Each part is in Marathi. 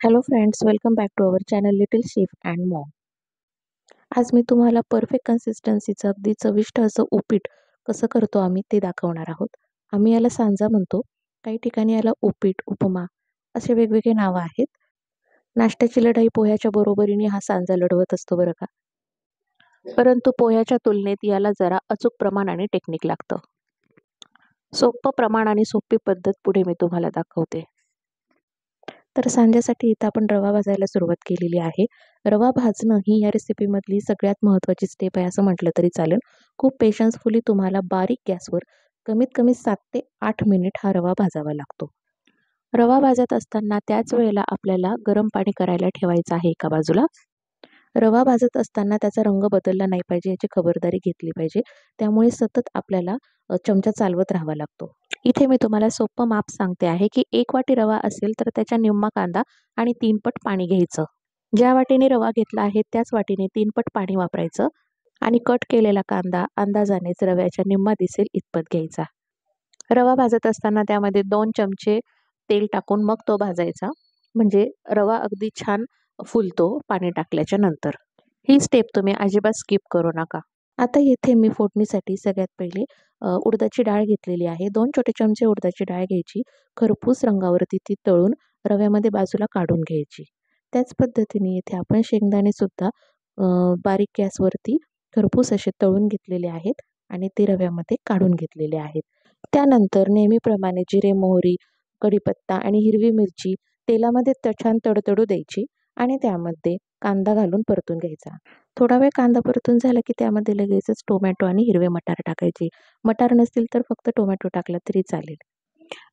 Hello friends, welcome back to our channel little chef and mom. आज मी तुम्हाला परफेक्ट कन्सिस्टन्सीचं अगदी चविष्ट असं उपीट कसं करतो आम्ही ते दाखवणार आहोत. आम्ही याला सांजा म्हणतो. काही ठिकाणी याला उपीट, उपमा असे वेगवेगळे नावं आहेत. नाश्त्याची लढाई पोह्याच्या बरोबरीने हा सांजा लढवत असतो बरं का. परंतु पोह्याच्या तुलनेत याला जरा अचूक प्रमाण आणि टेक्निक लागतं. सोपं प्रमाण आणि सोपी पद्धत पुढे मी तुम्हाला दाखवते. तर सांज्यासाठी इथं आपण रवा भाजायला सुरुवात केलेली आहे. रवा भाजणं ही या रेसिपीमधली सगळ्यात महत्त्वाची स्टेप आहे असं म्हटलं तरी चालेल. खूप पेशन्सफुली तुम्हाला बारीक गॅसवर कमीत कमी 7 ते 8 मिनिट हा रवा भाजावा लागतो. रवा भाजत असताना त्याच वेळेला आपल्याला गरम पाणी करायला ठेवायचं आहे एका बाजूला. रवा भाजत असताना त्याचा रंग बदलला नाही पाहिजे याची खबरदारी घेतली पाहिजे. त्यामुळे सतत आपल्याला चमचा चालवत राहावा लागतो. इथे मी तुम्हाला सोपं माप सांगते आहे की 1 वाटी रवा असेल तर त्याच्या निम्मा कांदा आणि 3 पट पाणी घ्यायचं. ज्या वाटीने रवा घेतला आहे त्याच वाटीने 3 पट पाणी वापरायचं आणि कट केलेला कांदा अंदाजानेच रव्याच्या निम्मा दिसेल इतपत घ्यायचा. रवा भाजत असताना त्यामध्ये 2 चमचे तेल टाकून मग तो भाजायचा. म्हणजे रवा अगदी छान फुलतो पाणी टाकल्याच्या नंतर. ही स्टेप तुम्ही अजिबात स्किप करू नका. आता येथे मी फोडणीसाठी सगळ्यात पहिले उडदाची डाळ घेतलेली आहे. 2 छोटे चमचे उडदाची डाळ घ्यायची. खरपूस रंगावरती ती तळून रव्यामध्ये बाजूला काढून घ्यायची. त्याच पद्धतीने इथे आपण शेंगदाणे सुद्धा बारीक गॅसवरती खरपूस असे तळून घेतलेले आहेत आणि ते रव्यामध्ये काढून घेतलेले आहेत. त्यानंतर नेहमीप्रमाणे जिरे, मोहरी, कढीपत्ता आणि हिरवी मिरची तेलामध्ये छान तडतडू द्यायची आणि त्यामध्ये कांदा घालून परतून घ्यायचा. थोडा वेळ कांदा परतून झाला की त्यामध्ये लगेचच टोमॅटो आणि हिरवे मटार टाकायचे. मटार नसतील तर फक्त टोमॅटो टाकला तरी चालेल.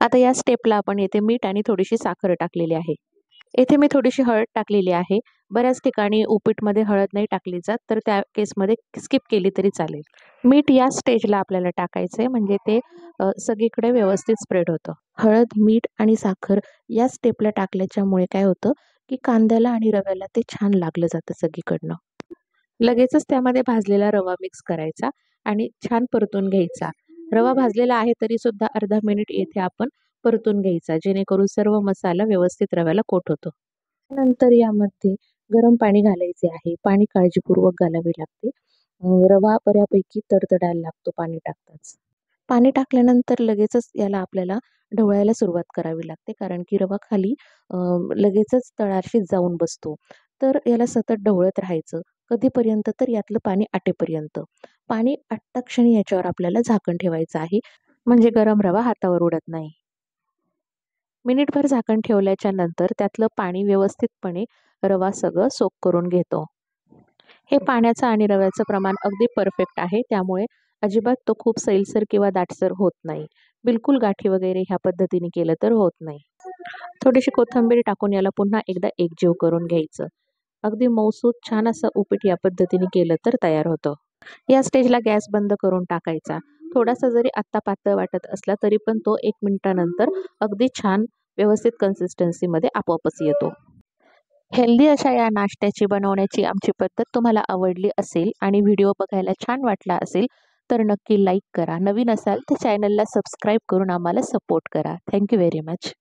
आता या स्टेपला आपण येथे मीठ आणि थोडीशी साखर टाकलेली आहे. येथे मी थोडीशी हळद टाकलेली आहे. बऱ्याच ठिकाणी उपीटमध्ये हळद नाही टाकली जात, तर त्या केसमध्ये स्किप केली तरी चालेल. मीठ या स्टेजला आपल्याला टाकायचं आहे म्हणजे ते सगळीकडे व्यवस्थित स्प्रेड होतं. हळद, मीठ आणि साखर या स्टेपला टाकल्याच्यामुळे काय होतं की कांद्याला आणि रव्याला ते छान लागलं जातं सगळीकडनं. लगेचच त्यामध्ये भाजलेला रवा मिक्स करायचा आणि छान परतून घ्यायचा. रवा भाजलेला आहे तरी सुद्धा अर्धा मिनिट येथे आपण परतून घ्यायचा जेणेकरून सर्व मसाला व्यवस्थित रव्याला कोट होतो. नंतर यामध्ये गरम पाणी घालायचे आहे. पाणी काळजीपूर्वक घालावे लागते. रवा बऱ्यापैकी तडतडायला लागतो पाणी टाकताच. पाणी टाकल्यानंतर लगेचच याला आपल्याला ढवळायला सुरुवात करावी लागते कारण की रवा खाली लगेचच तळाशीच जाऊन बसतो. तर याला सतत ढवळत राहायचं. कधीपर्यंत तर यातलं पाणी आटेपर्यंत. पाणी आटता क्षणी याच्यावर आपल्याला झाकण ठेवायचं आहे म्हणजे गरम रवा हातावर उडत नाही. मिनिटभर झाकण ठेवल्याच्या नंतर त्यातलं पाणी व्यवस्थितपणे रवा सगळं सोक करून घेतो. हे पाण्याचं आणि रव्याचं प्रमाण अगदी परफेक्ट आहे. त्यामुळे अजिबात तो खूप सैलसर किंवा दाटसर होत नाही. बिलकुल गाठी वगैरे ह्या पद्धतीने केलं तर होत नाही. थोडीशी कोथिंबीर टाकून याला पुन्हा एकदा एकजीव करून घ्यायचं. अगदी मऊसूत छान असं उपीट या पद्धतीने केलं तर तयार होतं. या स्टेजला गॅस बंद करून टाकायचा. थोडासा जरी आत्ता पातळ वाटत असला तरी पण तो 1 मिनिटानंतर अगदी छान व्यवस्थित कन्सिस्टन्सीमध्ये आपोआपच येतो. हेल्दी अशा या नाश्त्याची बनवण्याची आमची पद्धत तुम्हाला आवडली असेल आणि व्हिडिओ बघायला छान वाटला असेल तर नक्की लाईक करा. नवीन असाल तर चॅनलला सबस्क्राईब करून आम्हाला सपोर्ट करा. Thank you very much.